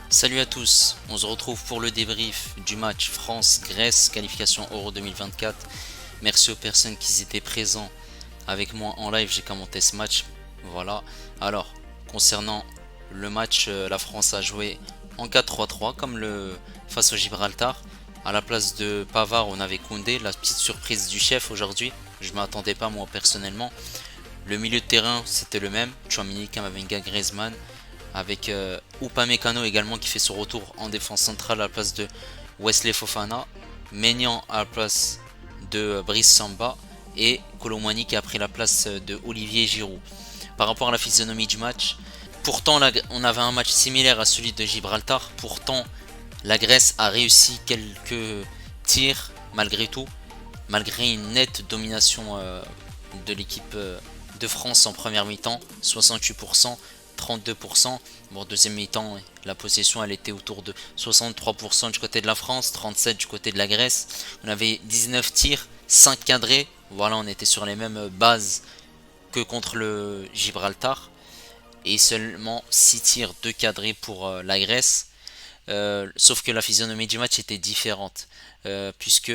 Salut à tous, on se retrouve pour le débrief du match France-Grèce, qualification Euro 2024. Merci aux personnes qui étaient présents avec moi en live, j'ai commenté ce match. Voilà. Alors, concernant le match, la France a joué en 4-3-3 comme face au Gibraltar. À la place de Pavard, on avait Koundé, la petite surprise du chef aujourd'hui. Je ne m'attendais pas moi personnellement. Le milieu de terrain, c'était le même. Tchouaméni, Camavinga, Griezmann avec Upamecano également qui fait son retour en défense centrale à la place de Wesley Fofana, Maignan à la place de Brice Samba et Colomwani qui a pris la place de Olivier Giroud. Par rapport à la physionomie du match, pourtant on avait un match similaire à celui de Gibraltar, pourtant la Grèce a réussi quelques tirs malgré tout, malgré une nette domination de l'équipe de France en première mi-temps, 68%, 32%. Bon, deuxième mi-temps, la possession elle était autour de 63% du côté de la France, 37% du côté de la Grèce. On avait 19 tirs, 5 cadrés. Voilà, on était sur les mêmes bases que contre le Gibraltar. Et seulement 6 tirs, 2 cadrés pour la Grèce. Sauf que la physionomie du match était différente. Puisque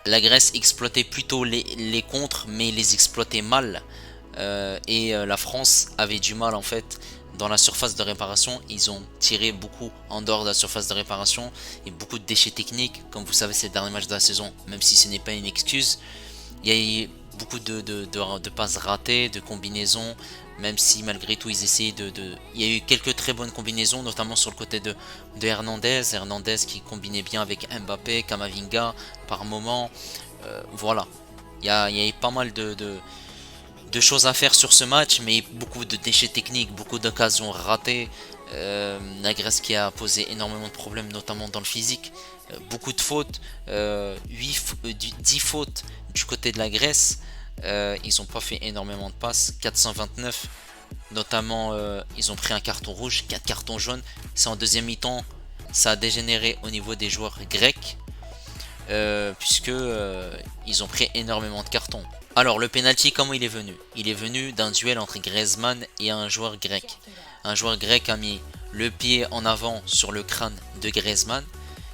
la Grèce exploitait plutôt les contres, mais les exploitait mal. La France avait du mal en fait dans la surface de réparation. Ils ont tiré beaucoup en dehors de la surface de réparation et beaucoup de déchets techniques. Comme vous savez, c'est le dernier match de la saison, même si ce n'est pas une excuse. Il y a eu beaucoup de passes ratées, de combinaisons, même si malgré tout ils essayaient Il y a eu quelques très bonnes combinaisons, notamment sur le côté de Hernandez. Hernandez qui combinait bien avec Mbappé, Kamavinga par moment. Voilà. Il y a eu pas mal de choses à faire sur ce match, mais beaucoup de déchets techniques, beaucoup d'occasions ratées. La Grèce qui a posé énormément de problèmes, notamment dans le physique. Beaucoup de fautes, 10 fautes du côté de la Grèce. Ils n'ont pas fait énormément de passes, 429. Notamment, ils ont pris un carton rouge, 4 cartons jaunes. C'est en deuxième mi-temps, ça a dégénéré au niveau des joueurs grecs, puisque ils ont pris énormément de cartons. Alors le penalty, comment il est venu? Il est venu d'un duel entre Griezmann et un joueur grec. Un joueur grec a mis le pied en avant sur le crâne de Griezmann.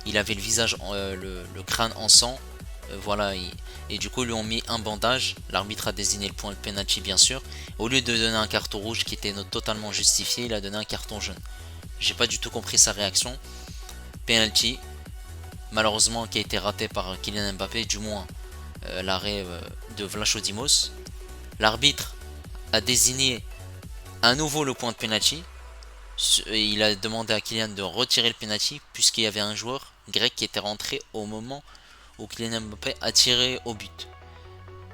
Il avait le visage, le crâne en sang. Voilà, et du coup ils lui ont mis un bandage. L'arbitre a désigné le point de penalty bien sûr. Au lieu de donner un carton rouge qui était totalement justifié, il a donné un carton jaune. J'ai pas du tout compris sa réaction. Penalty, malheureusement qui a été raté par Kylian Mbappé, du moins l'arrêt de Vlachodimos. L'arbitre a désigné à nouveau le point de penalty. Il a demandé à Kylian de retirer le penalty puisqu'il y avait un joueur grec qui était rentré au moment où Kylian Mbappé a tiré au but.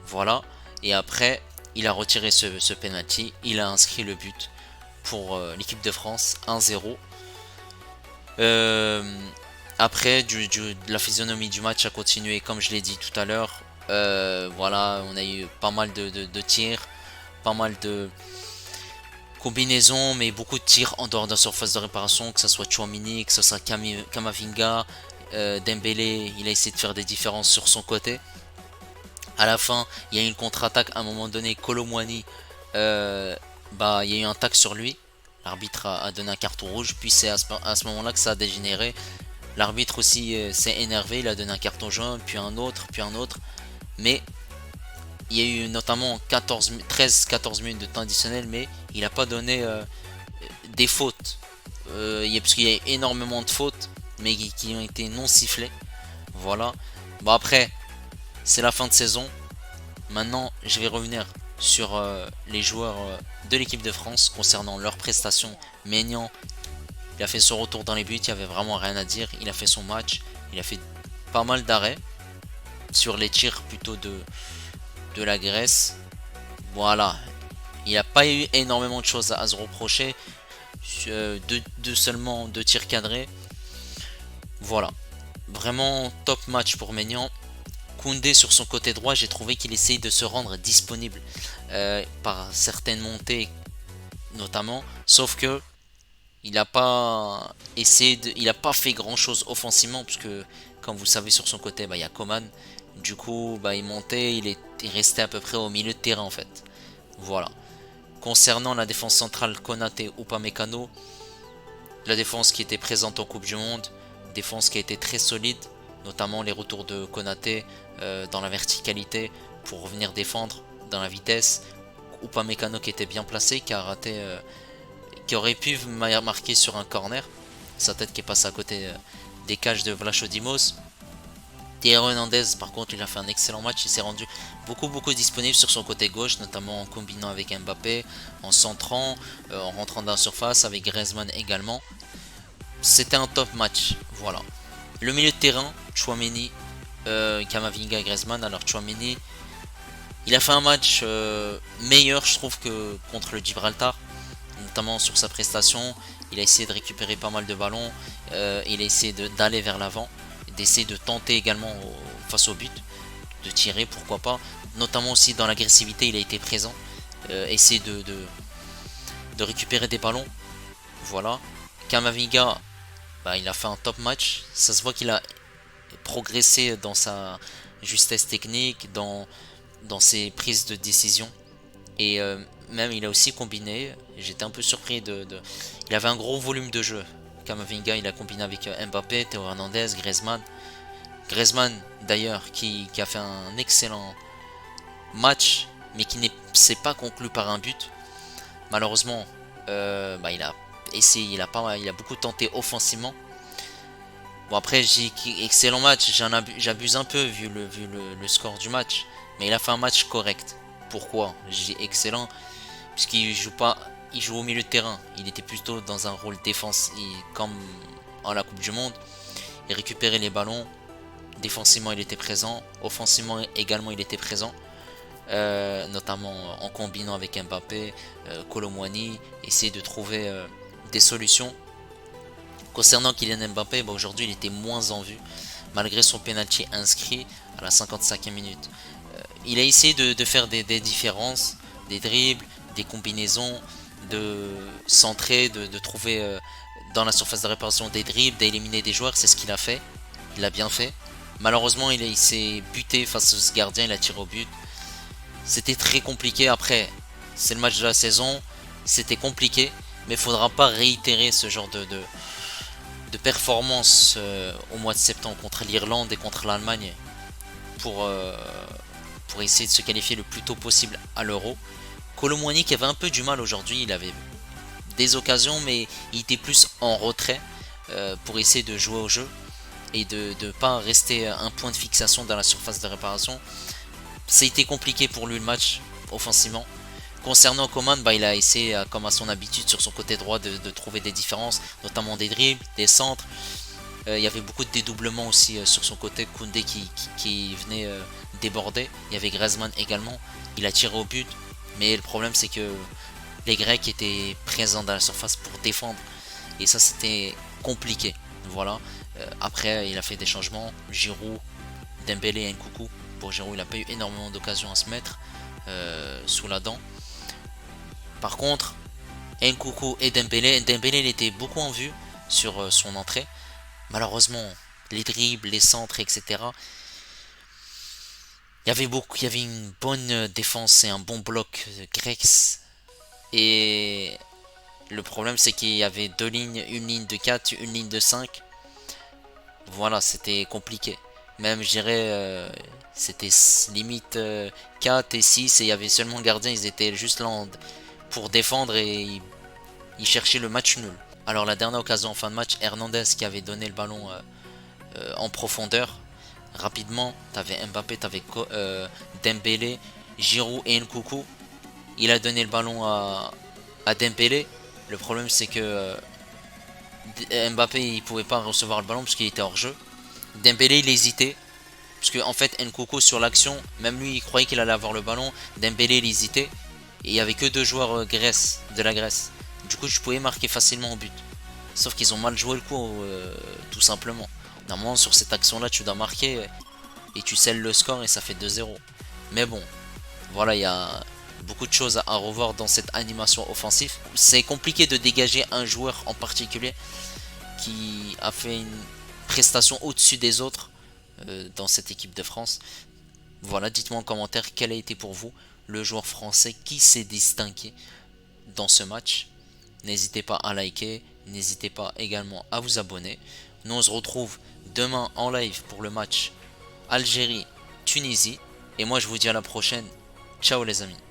Voilà. Et après, il a retiré ce penalty. Il a inscrit le but pour l'équipe de France 1-0. Après, la physionomie du match a continué comme je l'ai dit tout à l'heure. Voilà, on a eu pas mal de tirs, pas mal de combinaisons, mais beaucoup de tirs en dehors de la surface de réparation, que ce soit Chouamini, que ce soit Kamavinga, Dembélé, il a essayé de faire des différences sur son côté. À la fin, il y a eu une contre-attaque à un moment donné, Colomwani, il y a eu un tac sur lui. L'arbitre a donné un carton rouge, puis c'est à ce moment-là que ça a dégénéré. L'arbitre aussi s'est énervé, il a donné un carton jaune, puis un autre, puis un autre. Mais il y a eu notamment 13-14 minutes de temps additionnel, mais il n'a pas donné des fautes. Parce qu'il y a énormément de fautes, mais qui ont été non sifflées. Voilà. Bon après, c'est la fin de saison. Maintenant, je vais revenir sur les joueurs de l'équipe de France concernant leurs prestations. Maignan, il a fait son retour dans les buts, il n'y avait vraiment rien à dire. Il a fait son match, il a fait pas mal d'arrêts sur les tirs plutôt de la Grèce. Voilà, il n'a pas eu énormément de choses à se reprocher. Seulement deux tirs cadrés. Voilà, vraiment top match pour Maignan. Koundé sur son côté droit, j'ai trouvé qu'il essayait de se rendre disponible par certaines montées notamment, sauf que il n'a pas il n'a pas fait grand chose offensivement puisque comme vous savez sur son côté il y a Coman. Du coup il montait, il restait à peu près au milieu de terrain en fait. Voilà. Concernant la défense centrale Konaté ou Upamecano, La défense qui était présente en Coupe du Monde, défense qui a été très solide, notamment les retours de Konaté dans la verticalité pour revenir défendre dans la vitesse. Upamecano qui était bien placé, qui a raté, qui aurait pu marquer sur un corner. Sa tête qui est passée à côté des cages de Vlachodimos. Théo Hernandez, par contre, il a fait un excellent match. Il s'est rendu beaucoup disponible sur son côté gauche, notamment en combinant avec Mbappé, en centrant, en rentrant dans la surface avec Griezmann également. C'était un top match, voilà. Le milieu de terrain, Tchouaméni, Camavinga, Griezmann. Alors Tchouaméni, il a fait un match meilleur, je trouve, que contre le Gibraltar, notamment sur sa prestation. Il a essayé de récupérer pas mal de ballons, il a essayé d'aller vers l'avant, d'essayer de tenter également face au but, de tirer, pourquoi pas. Notamment aussi dans l'agressivité, il a été présent, essayer de récupérer des ballons. Voilà. Camavinga, bah, il a fait un top match. Ça se voit qu'il a progressé dans sa justesse technique, dans ses prises de décision. Et même il a aussi combiné. J'étais un peu surpris Il avait un gros volume de jeu. Camavinga, il a combiné avec Mbappé, Théo Hernandez, Griezmann. Griezmann d'ailleurs qui a fait un excellent match, mais qui ne s'est pas conclu par un but. Malheureusement, bah, il a essayé, il a beaucoup tenté offensivement. Bon après j'ai excellent match, j'abuse un peu vu le score du match, mais il a fait un match correct. Pourquoi j'ai excellent? Puisqu'il joue pas, il joue au milieu de terrain. Il était plutôt dans un rôle défensif comme en la Coupe du Monde. Il récupérait les ballons. Défensivement il était présent, offensivement également il était présent. Notamment en combinant avec Mbappé, Kolo Muani, essayer de trouver des solutions. Concernant Kylian Mbappé, bah aujourd'hui il était moins en vue, malgré son penalty inscrit à la 55e minute. Il a essayé de faire des différences, des dribbles, des combinaisons, de centrer, de trouver dans la surface de réparation des dribbles, d'éliminer des joueurs, c'est ce qu'il a fait. Il a bien fait. Malheureusement, il s'est buté face à ce gardien, il a tiré au but. C'était très compliqué. Après, c'est le match de la saison, c'était compliqué, mais il ne faudra pas réitérer ce genre de performance au mois de septembre contre l'Irlande et contre l'Allemagne pour, pour essayer de se qualifier le plus tôt possible à l'Euro. Kolo Muani qui avait un peu du mal aujourd'hui, il avait des occasions mais il était plus en retrait pour essayer de jouer au jeu et de ne pas rester un point de fixation dans la surface de réparation. Ça a été compliqué pour lui le match offensivement. Concernant Coman, bah, il a essayé, comme à son habitude, sur son côté droit de trouver des différences, notamment des dribbles, des centres. Il y avait beaucoup de dédoublements aussi sur son côté. Koundé qui venait déborder. Il y avait Griezmann également. Il a tiré au but. Mais le problème, c'est que les Grecs étaient présents dans la surface pour défendre. Et ça, c'était compliqué. Voilà. Après, il a fait des changements. Giroud, Dembélé et Nkunku. Pour Giroud, il n'a pas eu énormément d'occasions à se mettre sous la dent. Par contre, Nkunku et Dembélé, il était beaucoup en vue sur son entrée. Malheureusement, les dribbles, les centres, etc. Il y avait une bonne défense et un bon bloc grec. Et le problème, c'est qu'il y avait deux lignes, une ligne de 4, une ligne de 5. Voilà, c'était compliqué. Même, je dirais, c'était limite 4 et 6 et il y avait seulement le gardien, ils étaient juste là pour défendre et ils cherchaient le match nul. Alors la dernière occasion en fin de match, Hernandez qui avait donné le ballon en profondeur. Rapidement, t'avais Mbappé, t'avais Dembélé, Giroud et Nkunku. Il a donné le ballon à Dembélé. Le problème c'est que Mbappé il pouvait pas recevoir le ballon parce qu'il était hors jeu. Dembélé il hésitait. Parce que en fait Nkunku sur l'action, même lui il croyait qu'il allait avoir le ballon. Dembélé il hésitait. Et il n'y avait que deux joueurs de la Grèce. Du coup, je pouvais marquer facilement au but. Sauf qu'ils ont mal joué le coup, tout simplement. Normalement, sur cette action-là, tu dois marquer et tu scelles le score et ça fait 2-0. Mais bon, voilà, il y a beaucoup de choses à revoir dans cette animation offensive. C'est compliqué de dégager un joueur en particulier qui a fait une prestation au-dessus des autres dans cette équipe de France. Voilà, dites-moi en commentaire quel a été pour vous le joueur français qui s'est distingué dans ce match. N'hésitez pas à liker, n'hésitez pas également à vous abonner. Nous on se retrouve demain en live pour le match Algérie-Tunisie. Et moi je vous dis à la prochaine. Ciao les amis.